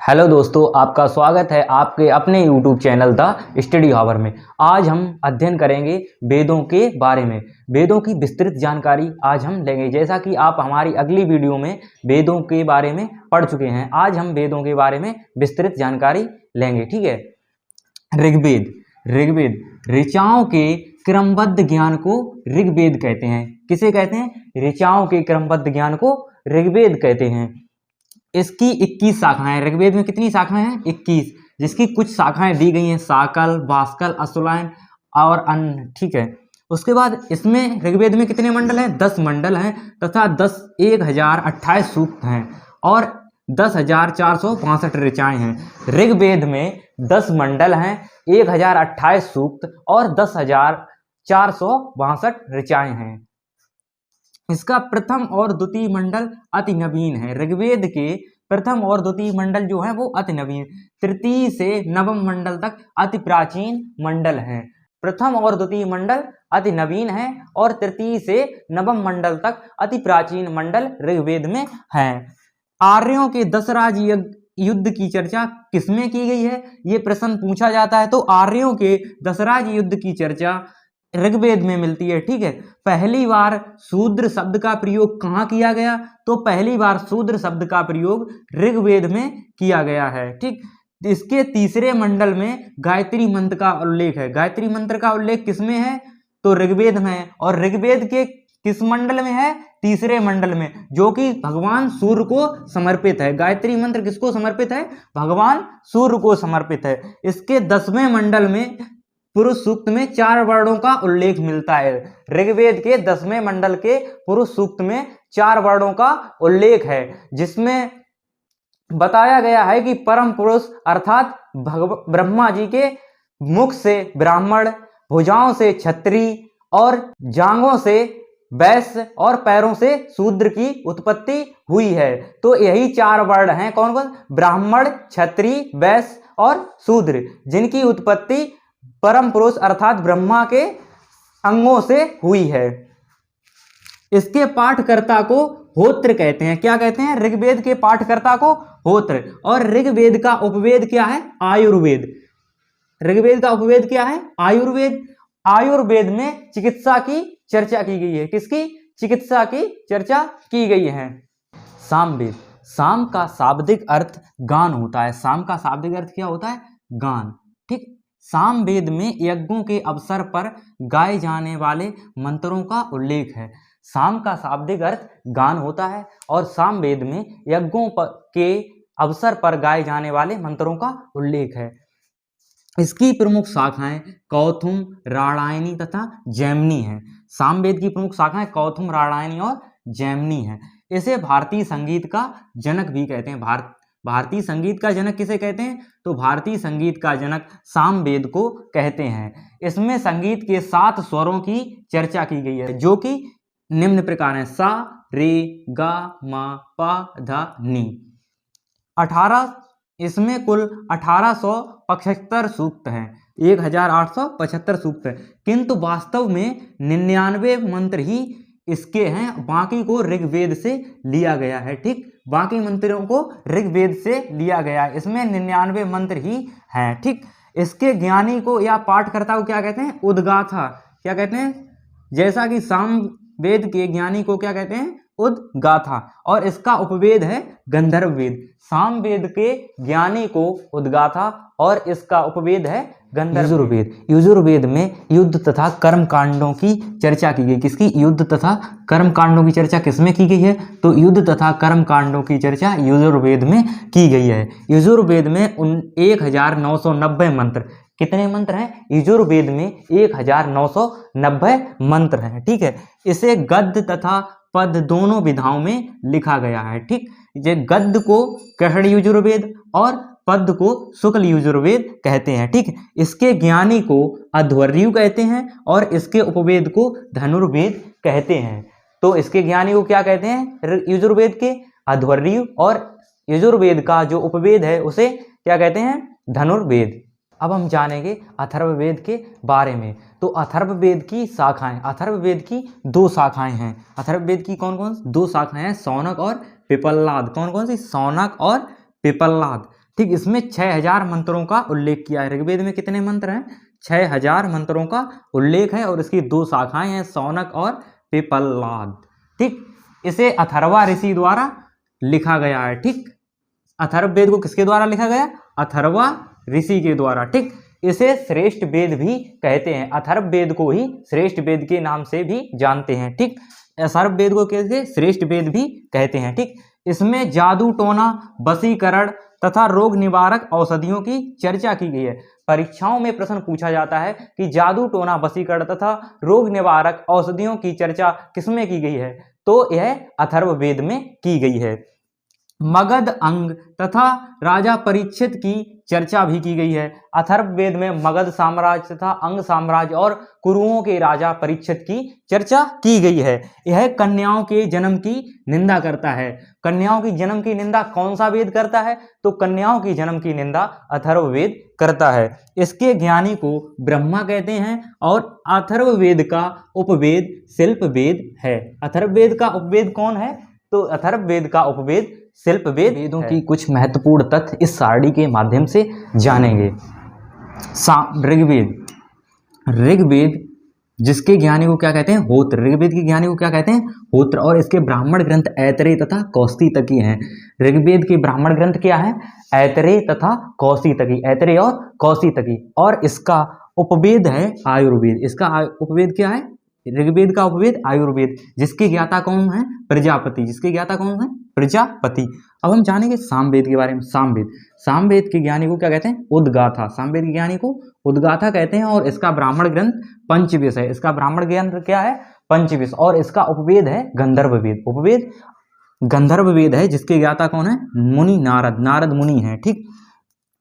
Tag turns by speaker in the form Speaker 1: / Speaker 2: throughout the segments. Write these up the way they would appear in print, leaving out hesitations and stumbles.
Speaker 1: Hello दोस्तों, आपका स्वागत है आपके अपने YouTube चैनल द स्टडी हावर में। आज हम अध्ययन करेंगे वेदों के बारे में। वेदों की विस्तृत जानकारी आज हम लेंगे। जैसा कि आप हमारी अगली वीडियो में वेदों के बारे में पढ़ चुके हैं, आज हम वेदों के बारे में विस्तृत जानकारी लेंगे। ठीक है। ऋग्वेद ऋचाओं के क्रमबद्ध ज्ञान को ऋग्वेद कहते हैं। किसे कहते हैं? ऋचाओं के क्रमबद्ध ज्ञान को ऋग्वेद कहते हैं। इसकी 21 शाखाएं। ऋग्वेद में कितनी शाखाएं हैं? 21, जिसकी कुछ शाखाएं दी गई हैं साकल, बाष्कल, अश्वलायन और अन्य। ठीक है। उसके बाद इसमें ऋग्वेद में कितने मंडल हैं? 10 मंडल हैं तथा 1028 सूक्त हैं और 10,465 ऋचाएं हैं। ऋग्वेद में 10 मंडल हैं, 1028 सूक्त और 10,462 ऋचाएं हैं। इसका प्रथम और द्वितीय मंडल अति नवीन है। ऋग्वेद के प्रथम और द्वितीय मंडल जो है वो अति नवीन, तृतीय से नवम मंडल तक अति प्राचीन मंडल हैं। प्रथम और द्वितीय मंडल अति नवीन है और तृतीय से नवम मंडल तक अति प्राचीन मंडल ऋग्वेद में हैं। आर्यों के दशराज युद्ध की चर्चा किसमें की गई है? ये प्रश्न पूछा जाता है। तो आर्यों के दशराज युद्ध की चर्चा ऋग्वेद में मिलती है। ठीक है। पहली बार शूद्र शब्द का प्रयोग कहाँ किया गया? तो पहली बार शूद्र शब्द का प्रयोग ऋग्वेद में किया गया है। ठीक। इसके तीसरे मंडल में गायत्री मंत्र का उल्लेख है। गायत्री मंत्र का उल्लेख किसमें है? तो ऋग्वेद में। और ऋग्वेद के किस मंडल में है? तीसरे मंडल में, जो कि भगवान सूर्य को समर्पित है। गायत्री मंत्र किसको समर्पित है? भगवान सूर्य को समर्पित है। इसके 10वें मंडल में पुरुष सूक्त में 4 वर्णों का उल्लेख मिलता है। ऋग्वेद के 10वें मंडल के पुरुष सूक्त में 4 वर्णों का उल्लेख है, जिसमें बताया गया है कि परम पुरुष अर्थात ब्रह्मा जी के मुख से ब्राह्मण, भुजाओं से क्षत्रिय और जांघों से वैश्य और पैरों से शूद्र की उत्पत्ति हुई है। तो यही 4 वर्ण हैं। कौन कौन? ब्राह्मण, क्षत्रिय, वैश्य और शूद्र, जिनकी उत्पत्ति परम पुरुष अर्थात ब्रह्मा के अंगों से हुई है। इसके पाठकर्ता को होत्र कहते हैं। क्या कहते हैं? ऋग्वेद के पाठकर्ता को होत्र। और ऋग्वेद का उपवेद क्या है? आयुर्वेद। ऋग्वेद का उपवेद क्या है? आयुर्वेद। आयुर्वेद में चिकित्सा की चर्चा की गई है। किसकी? चिकित्सा की चर्चा की गई है। सामवेद। साम का शाब्दिक अर्थ गान होता है। साम का शाब्दिक अर्थ क्या होता है? गान। ठीक। सामवेद में यज्ञों के अवसर पर गाए जाने वाले मंत्रों का उल्लेख है। साम का शाब्दिक अर्थ गान होता है और सामवेद में यज्ञों के अवसर पर गाए जाने वाले मंत्रों का उल्लेख है। इसकी प्रमुख शाखाएं कौथुम, राणायनी तथा जैमिनी हैं। सामवेद की प्रमुख शाखाएं कौथुम, राणायनी और जैमिनी हैं। इसे भारतीय संगीत का जनक भी कहते हैं। भारतीय संगीत का जनक किसे कहते हैं? तो भारतीय संगीत का जनक सामवेद को कहते हैं। इसमें संगीत के 7 स्वरों की चर्चा की गई है, जो कि निम्न प्रकार हैं: सा, रे, गा, मा, पा, धा, नी। 18 इसमें कुल 1875 सूक्त हैं। 1875 सूक्त हैं, किंतु वास्तव में 99 मंत्र ही इसके हैं। बाकी को ऋग्वेद से लिया गया है। ठीक। बाकी मंत्रों को ऋग्वेद से लिया गया है। इसमें 99 मंत्र ही हैं। ठीक। इसके ज्ञानी को या पाठकर्ता को क्या कहते हैं? उद्गाथा। क्या कहते हैं? जैसा कि सामवेद के ज्ञानी को क्या कहते हैं? उद्गाथा। और इसका उपवेद है गंधर्व वेद। सामवेद के ज्ञानी को उद्गाथा और इसका उपवेद है गंधर्व वेद। यजुर्वेद में युद्ध तथा कर्म कांडों की चर्चा की गई। किसकी? युद्ध तथा कर्म कांडों की चर्चा किसमें की गई है? तो युद्ध तथा कर्म कांडों की चर्चा यजुर्वेद में की गई है। यजुर्वेद में 1990 मंत्र। कितने मंत्र हैं? यजुर्वेद में 1990 मंत्र हैं। ठीक है। इसे गद्य तथा पद दोनों विधाओं में लिखा गया है। ठीक। ये गद्य को कृष्ण यजुर्वेद और पद को शुक्ल यजुर्वेद कहते हैं। ठीक। इसके ज्ञानी को अध्वर्यु कहते हैं और इसके उपवेद को धनुर्वेद कहते हैं। तो इसके ज्ञानी को क्या कहते हैं? यजुर्वेद के अध्वर्यु, और यजुर्वेद का जो उपवेद है उसे क्या कहते हैं? धनुर्वेद। अब हम जानेंगे अथर्ववेद के बारे में। तो अथर्ववेद की शाखाएं, अथर्ववेद की 2 शाखाएं हैं। अथर्ववेद की कौन कौन 2 शाखाएं हैं? शौनक और पिपलाद। कौन कौन सी? शौनक और पिपलाद। ठीक, इसमें 6000 मंत्रों का उल्लेख किया है। ऋग्वेद में कितने मंत्र हैं? 6000 मंत्रों का उल्लेख है और इसकी 2 शाखाएं हैं, शौनक और पिप्पलाद। ठीक, इसे अथर्वा ऋषि द्वारा लिखा गया है। ठीक, अथर्ववेद को किसके द्वारा लिखा गया? अथर्वा ऋषि के द्वारा। ठीक, इसे श्रेष्ठ वेद भी कहते हैं। अथर्ववेद को ही श्रेष्ठ वेद के नाम से भी जानते हैं। ठीक, अथर्ववेद को कैसे श्रेष्ठ वेद भी कहते हैं। ठीक, इसमें जादू टोना, वशीकरण तथा रोग निवारक औषधियों की चर्चा की गई है। परीक्षाओं में प्रश्न पूछा जाता है कि जादू टोना, वशीकरण तथा रोग निवारक औषधियों की चर्चा किसमें की गई है? तो यह अथर्ववेद में की गई है। मगध अंग तथा राजा परीक्षित की चर्चा भी की गई है। अथर्ववेद में मगध साम्राज्य तथा अंग साम्राज्य और कुरुओं के राजा परीक्षित की चर्चा की गई है। यह कन्याओं के जन्म की निंदा करता है। कन्याओं की जन्म की निंदा कौन सा वेद करता है? तो कन्याओं की जन्म की निंदा अथर्ववेद करता है। इसके ज्ञानी को ब्रह्मा कहते हैं और अथर्ववेद का उपवेद शिल्पवेद है। अथर्ववेद का उपवेद कौन है? तो अथर्ववेद का उपवेद शिल्पवेद। वेदों की कुछ महत्वपूर्ण तथ्य इस सारणी के माध्यम से जानेंगे। ऋग्वेद, ऋग्वेद जिसके ज्ञानी को क्या कहते हैं? होत्र। ऋग्वेद के ज्ञानी को क्या कहते हैं? होत्र। और इसके ब्राह्मण ग्रंथ ऐतरेय तथा कौशितकी हैं। ऋग्वेद के ब्राह्मण ग्रंथ क्या है? ऐतरेय तथा कौशितकी, ऐतरेय और कौशितकी। और इसका उपवेद है आयुर्वेद। इसका उपवेद क्या है? ऋग्वेद का उपवेद आयुर्वेद, जिसके ज्ञाता कौन है? प्रजापति। जिसके ज्ञाता कौन है? प्रजापति। अब हम जानेंगे सामवेद के बारे में। सामवेद, सामवेद के ज्ञानी को क्या कहते हैं? उद्गाथा। सामवेद के ज्ञानी को उद्गाथा कहते हैं और इसका ब्राह्मण ग्रंथ पंचविश है। इसका ब्राह्मण ग्रंथ क्या है? पंचविश। और इसका उपवेद है गंधर्व वेद। उपवेद गंधर्व वेद है, जिसके ज्ञाता कौन है? मुनि नारद, नारद मुनि है। ठीक,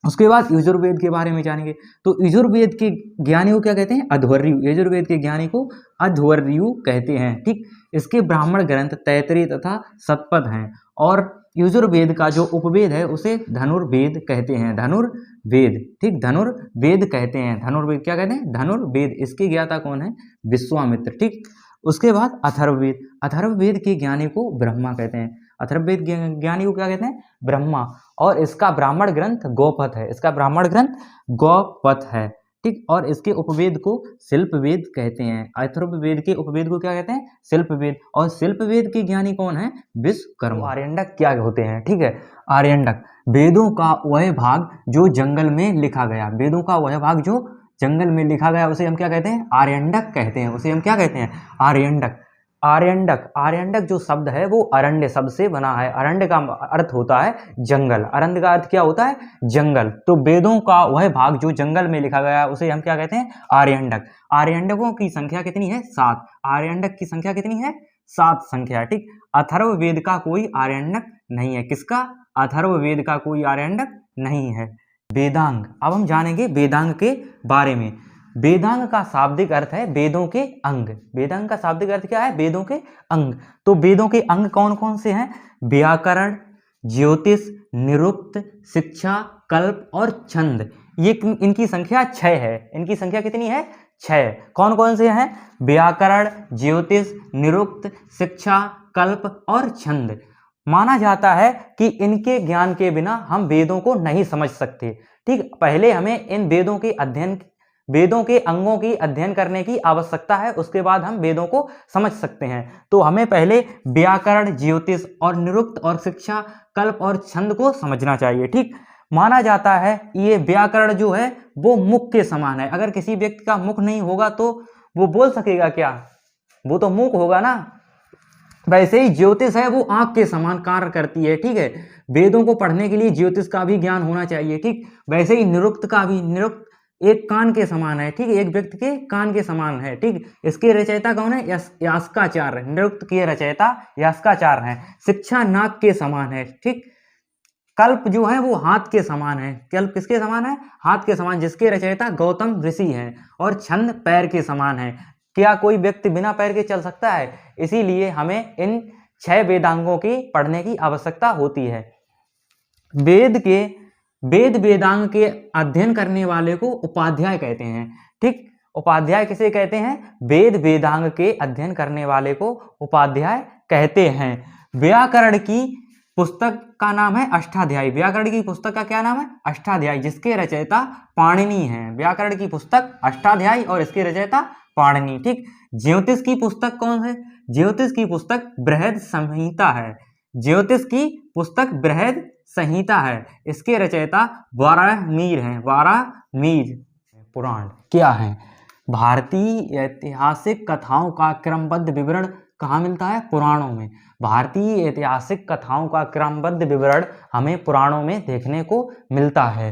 Speaker 1: उसके बाद यजुर्वेद के बारे में जानेंगे। तो यजुर्वेद के ज्ञानी को क्या कहते हैं? अध्वर्यु। यजुर्वेद के ज्ञानी को अध्वर्यु कहते हैं। ठीक, इसके ब्राह्मण ग्रंथ तैतरीय तथा शतपथ हैं और यजुर्वेद का जो उपवेद है उसे धनुर्वेद कहते हैं। धनुर्वेद, ठीक, धनुर्वेद कहते हैं। धनुर्वेद क्या कहते हैं? धनुर्वेद। इसके ज्ञाता कौन है? विश्वामित्र। ठीक, उसके बाद अथर्ववेद। अथर्ववेद के ज्ञानी को ब्रह्मा कहते हैं। अथर्ववेद ज्ञानी को क्या कहते हैं? ब्रह्मा। और इसका ब्राह्मण ग्रंथ गौपथ है। इसका ब्राह्मण ग्रंथ गौपथ है। ठीक, और इसके उपवेद को शिल्पवेद कहते हैं। अथर्ववेद के उपवेद को क्या कहते हैं? शिल्पवेद। और शिल्पवेद के ज्ञानी कौन है? विश्वकर्मा। आर्यंडक क्या होते हैं? ठीक है, आर्यंडक वेदों का वह भाग जो जंगल में लिखा गया। वेदों का वह भाग जो जंगल में लिखा गया उसे हम क्या कहते हैं? आर्यंडक कहते हैं। उसे हम क्या कहते हैं? आर्यंडक। आर्यंडक, आर्यंडक जो शब्द है वो अरण्य शब्द से बना है। अरण्य का अर्थ होता है जंगल। अरण्य का अर्थ क्या होता है? जंगल। तो वेदों का वह भाग जो जंगल में लिखा गया उसे हम क्या कहते हैं? आर्यंडक। आर्यंडकों की संख्या कितनी है? 7। आर्यंडक की संख्या कितनी है? 7 संख्या। ठीक, अथर्ववेद का कोई आर्यंडक नहीं है। किसका? अथर्ववेद का कोई आर्यंडक नहीं है। वेदांग, अब हम जानेंगे वेदांग के बारे में। वेदांग का शाब्दिक अर्थ है वेदों के अंग। वेदांग का शाब्दिक अर्थ क्या है? वेदों के अंग। तो वेदों के अंग कौन कौन से हैं? व्याकरण, ज्योतिष, निरुक्त, शिक्षा, कल्प और छंद। ये इनकी संख्या 6 है। इनकी संख्या कितनी है? 6। कौन कौन से हैं? व्याकरण, ज्योतिष, निरुक्त, शिक्षा, कल्प और छंद। माना जाता है कि इनके ज्ञान के बिना हम वेदों को नहीं समझ सकते। ठीक, पहले हमें इन वेदों के अंगों की अध्ययन करने की आवश्यकता है, उसके बाद हम वेदों को समझ सकते हैं। तो हमें पहले व्याकरण, ज्योतिष और निरुक्त और शिक्षा, कल्प और छंद को समझना चाहिए। ठीक, माना जाता है ये व्याकरण जो है वो मुख के समान है। अगर किसी व्यक्ति का मुख नहीं होगा तो वो बोल सकेगा क्या? वो तो मूक होगा ना। वैसे ही ज्योतिष है वो आंख के समान कार्य करती है। ठीक है, वेदों को पढ़ने के लिए ज्योतिष का भी ज्ञान होना चाहिए। ठीक, वैसे ही निरुक्त का भी, निरुक्त एक कान के समान है। ठीक, एक व्यक्ति के कान के समान है। ठीक, इसके रचयिता कौन है? यास्काचार्य। निरुक्त के रचयिता यास्काचार्य हैं। शिक्षा नाक के समान है। ठीक, कल्प जो है वो हाथ के समान है। कल्प किसके समान है? हाथ के समान, जिसके रचयिता गौतम ऋषि हैं। और छंद पैर के समान है। क्या कोई व्यक्ति बिना पैर के चल सकता है? इसीलिए हमें इन 6 वेदांगों की पढ़ने की आवश्यकता होती है। वेदांग के अध्ययन करने वाले को उपाध्याय कहते हैं। ठीक, उपाध्याय किसे कहते हैं? वेदांग के अध्ययन करने वाले को उपाध्याय कहते हैं। व्याकरण की पुस्तक का नाम है अष्टाध्यायी। व्याकरण की पुस्तक का क्या नाम है? अष्टाध्यायी, जिसके रचयिता पाणिनि हैं। व्याकरण की पुस्तक अष्टाध्यायी और इसके रचयिता पाणिनि। ठीक। ज्योतिष की पुस्तक कौन है? ज्योतिष की पुस्तक बृहद संहिता है। ज्योतिष की पुस्तक बृहद संहिता है। इसके रचयिता वाराहमिहिर हैं। वाराहमिहिर। पुराण क्या है? भारतीय ऐतिहासिक कथाओं का क्रमबद्ध विवरण कहाँ मिलता है? पुराणों में। भारतीय ऐतिहासिक कथाओं का क्रमबद्ध विवरण हमें पुराणों में देखने को मिलता है।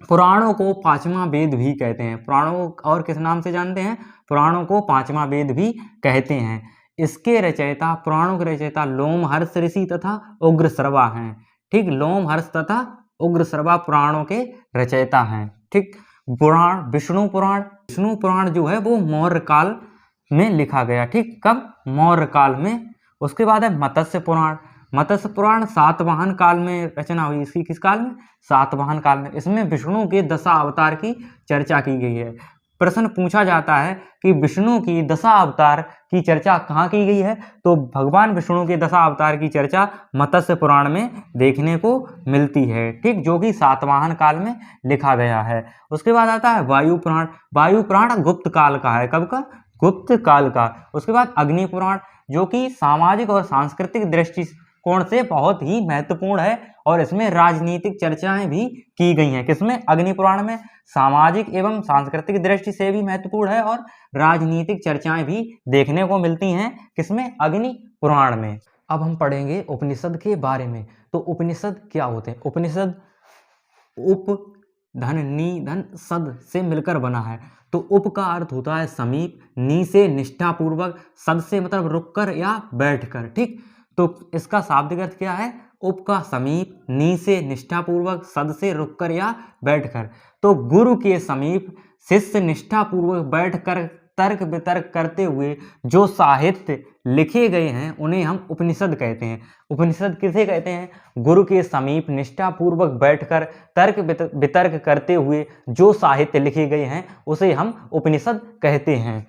Speaker 1: पुराणों को पांचवा वेद भी कहते हैं। पुराणों और किस नाम से जानते हैं? पुराणों को पांचवा वेद भी कहते हैं। इसके रचयिता, पुराणों के रचयिता लोमहर्ष ऋषि तथा उग्रश्रवा हैं। ठीक। लोमहर्ष तथा उग्रश्रवा पुराणों के रचयिता हैं। ठीक। पुराण विष्णु पुराण। विष्णु पुराण जो है वो मौर्य काल में लिखा गया। ठीक। कब? मौर्य काल में। उसके बाद है मत्स्य पुराण। मत्स्य पुराण सातवाहन काल में रचना हुई। इसकी किस काल में? सातवाहन काल में। इसमें विष्णु के दशा अवतार की चर्चा की गई है। प्रश्न पूछा जाता है कि विष्णु की दशा अवतार की चर्चा कहाँ की गई है? तो भगवान विष्णु के दशा अवतार की चर्चा मत्स्य पुराण में देखने को मिलती है। ठीक। जो कि सातवाहन काल में लिखा गया है। उसके बाद आता है वायु पुराण। वायु पुराण गुप्त काल का है। कब का? गुप्त काल का। उसके बाद अग्नि पुराण, जो कि सामाजिक और सांस्कृतिक दृष्टिकोण से बहुत ही महत्वपूर्ण है और इसमें राजनीतिक चर्चाएं भी की गई हैं। किसमें? अग्नि पुराण में। सामाजिक एवं सांस्कृतिक दृष्टि से भी महत्वपूर्ण है और राजनीतिक चर्चाएं भी देखने को मिलती हैं। किसमें? अग्नि पुराण में। अब हम पढ़ेंगे उपनिषद के बारे में। तो उपनिषद क्या होते हैं? उपनिषद उप धन नी धन सद से मिलकर बना है। तो उप का अर्थ होता है समीप, नी से निष्ठापूर्वक, सद से मतलब रुककर या बैठकर। ठीक। तो इसका शाब्दिक अर्थ क्या है? उप का समीप, नी से निष्ठापूर्वक, सद से रुककर या बैठकर। तो गुरु के समीप शिष्य निष्ठापूर्वक बैठकर तर्क वितर्क करते हुए जो साहित्य लिखे गए हैं उन्हें हम उपनिषद कहते हैं। उपनिषद किसे कहते हैं? गुरु के समीप निष्ठापूर्वक बैठकर तर्क वितर्क करते हुए जो साहित्य लिखे गए हैं उसे हम उपनिषद कहते हैं।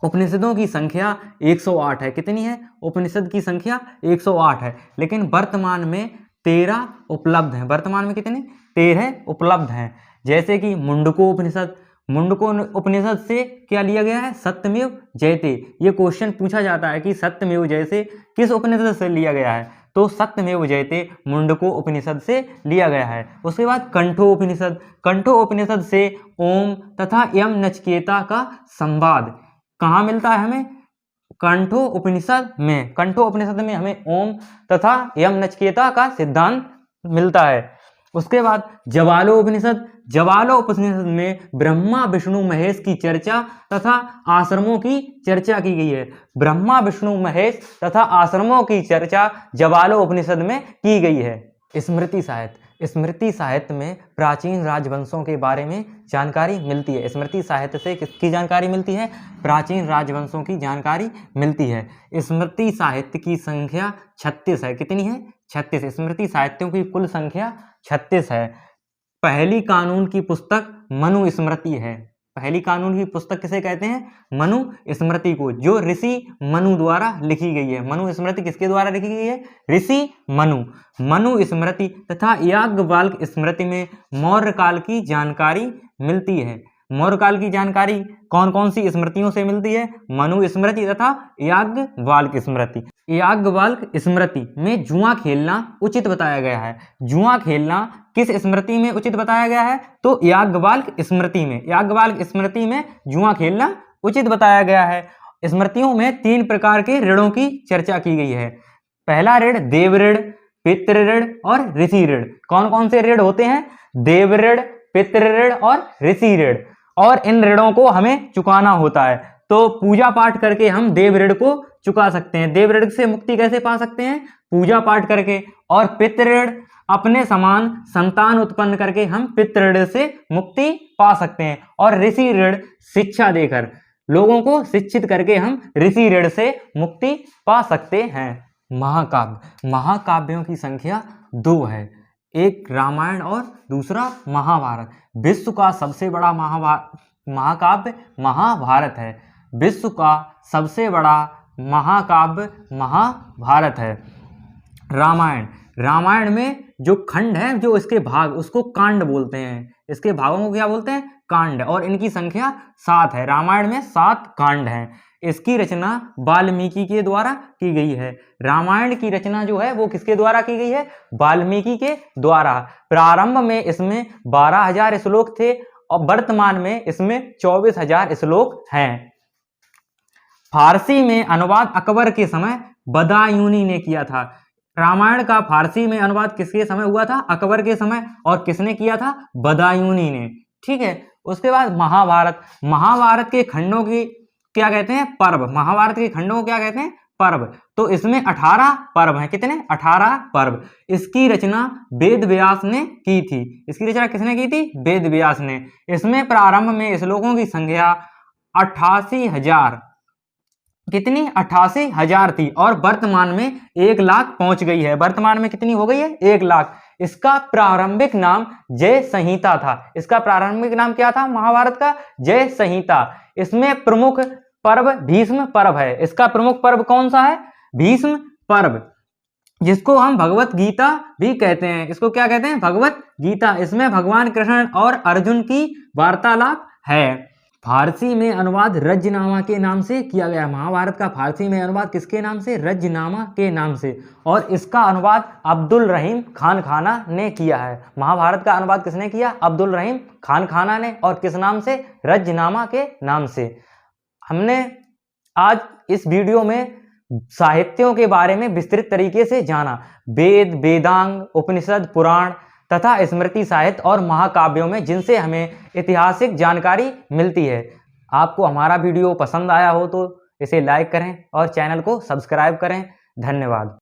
Speaker 1: उपनिषदों की संख्या 108 है। कितनी है? उपनिषद की संख्या 108 है, लेकिन वर्तमान में 13 उपलब्ध हैं। वर्तमान में कितने? 13 उपलब्ध हैं। जैसे कि मुंडको उपनिषद। मुंडको उपनिषद से क्या लिया गया है? सत्यमेव जयते। ये क्वेश्चन पूछा जाता है कि सत्यमेव जयते किस उपनिषद से लिया गया है? तो सत्यमेव जयते मुंडको उपनिषद से लिया गया है। उसके बाद कंठो उपनिषद। कंठो उपनिषद से ओम तथा यम नचिकेता का संवाद कहाँ मिलता है हमें? कंठो उपनिषद में। कंठो उपनिषद में हमें ओम तथा यम नचिकेता का सिद्धांत मिलता है। उसके बाद जवालो उपनिषद। जवालो उपनिषद में ब्रह्मा विष्णु महेश की चर्चा तथा आश्रमों की चर्चा की गई है। ब्रह्मा विष्णु महेश तथा आश्रमों की चर्चा जवालो उपनिषद में की गई है। स्मृति साहित्य। स्मृति साहित्य में प्राचीन राजवंशों के बारे में जानकारी मिलती है। स्मृति साहित्य से किसकी जानकारी मिलती है? प्राचीन राजवंशों की जानकारी मिलती है। स्मृति साहित्य की संख्या 36 है। कितनी है? 36। स्मृति साहित्यों की कुल संख्या 36 है। पहली कानून की पुस्तक मनु स्मृति है। पहली कानून की पुस्तक किसे कहते हैं? मनु स्मृति को, जो ऋषि मनु द्वारा लिखी गई है। मनु स्मृति किसके द्वारा लिखी गई है? ऋषि मनु। मनु स्मृति तथा याज्ञवल्क्य स्मृति में मौर्य काल की जानकारी मिलती है। मौर्य काल की जानकारी कौन कौन सी स्मृतियों से मिलती है? मनु स्मृति तथा याज्ञवल्क्य स्मृति। याज्ञवल्क्य स्मृति में जुआ खेलना उचित बताया गया है। जुआ खेलना किस स्मृति में उचित बताया गया है? तो याज्ञवल्क्य स्मृति में। याज्ञवल्क्य स्मृति में जुआ खेलना उचित बताया गया है। स्मृतियों में 3 प्रकार के ऋणों की चर्चा की गई है। पहला ऋण देव ऋण, पितृ ऋण और ऋषि ऋण। कौन कौन से ऋण होते हैं? देव ऋण, पितृ ऋण और ऋषि ऋण। और इन ऋणों को हमें चुकाना होता है। तो पूजा पाठ करके हम देव ऋण को चुका सकते हैं। देव ऋण से मुक्ति कैसे पा सकते हैं? पूजा पाठ करके। और पितृ ऋण, अपने समान संतान उत्पन्न करके हम पितृ ऋण से मुक्ति पा सकते हैं। और ऋषि ऋण, शिक्षा देकर, लोगों को शिक्षित करके हम ऋषि ऋण से मुक्ति पा सकते हैं। महाकाव्य। महाकाव्यों की संख्या 2 है। एक रामायण और दूसरा महाभारत। विश्व का सबसे बड़ा महाकाव्य महाभारत है। विश्व का सबसे बड़ा महाकाव्य महाभारत है। रामायण, रामायण में जो खंड है, जो इसके भाग, उसको कांड बोलते हैं। इसके भागों को क्या बोलते हैं? कांड। और इनकी संख्या 7 है। रामायण में 7 कांड हैं। इसकी रचना वाल्मीकि के द्वारा की गई है। रामायण की रचना जो है वो किसके द्वारा की गई है? वाल्मीकि के द्वारा। प्रारंभ में इसमें 12,000 श्लोक थे और वर्तमान में इसमें 24,000 श्लोक हैं। फारसी में अनुवाद अकबर के समय बदायूनी ने किया था। रामायण का फारसी में अनुवाद किसके समय हुआ था? अकबर के समय। और किसने किया था? बदायूनी ने। ठीक है। उसके बाद महाभारत, महाभारत के खंडों की क्या कहते हैं? पर्व। महाभारत के खंडों को क्या कहते हैं? पर्व। तो इसमें 18 पर्व हैं। कितने? 18 पर्व। इसकी रचना वेद व्यास ने की थी। इसकी रचना किसने की थी? वेद व्यास ने। इसमें प्रारंभ में श्लोकों की संख्या 88,000, कितनी? 88,000 थी और वर्तमान में 1 लाख पहुंच गई है। वर्तमान में कितनी हो गई है? 1 लाख। इसका प्रारंभिक नाम जय संहिता था। इसका प्रारंभिक नाम क्या था महाभारत का? जय संहिता। इसमें प्रमुख पर्व भीष्म पर्व है। इसका प्रमुख पर्व कौन सा है? भीष्म पर्व, जिसको हम भगवत गीता भी कहते हैं। इसको क्या कहते हैं? भगवत गीता। इसमें भगवान कृष्ण और अर्जुन की वार्तालाप है। फारसी में अनुवाद रजनामा के नाम से किया गया। महाभारत का फारसी में अनुवाद किसके नाम से? रजनामा के नाम से। और इसका अनुवाद अब्दुल रहीम खान खाना ने किया है। महाभारत का अनुवाद किसने किया? अब्दुल रहीम खान खाना ने। और किस नाम से? रजनामा के नाम से। हमने आज इस वीडियो में साहित्यों के बारे में विस्तृत तरीके से जाना। वेद, वेदांग, उपनिषद, पुराण तथा स्मृति साहित्य और महाकाव्यों में जिनसे हमें ऐतिहासिक जानकारी मिलती है। आपको हमारा वीडियो पसंद आया हो तो इसे लाइक करें और चैनल को सब्सक्राइब करें। धन्यवाद।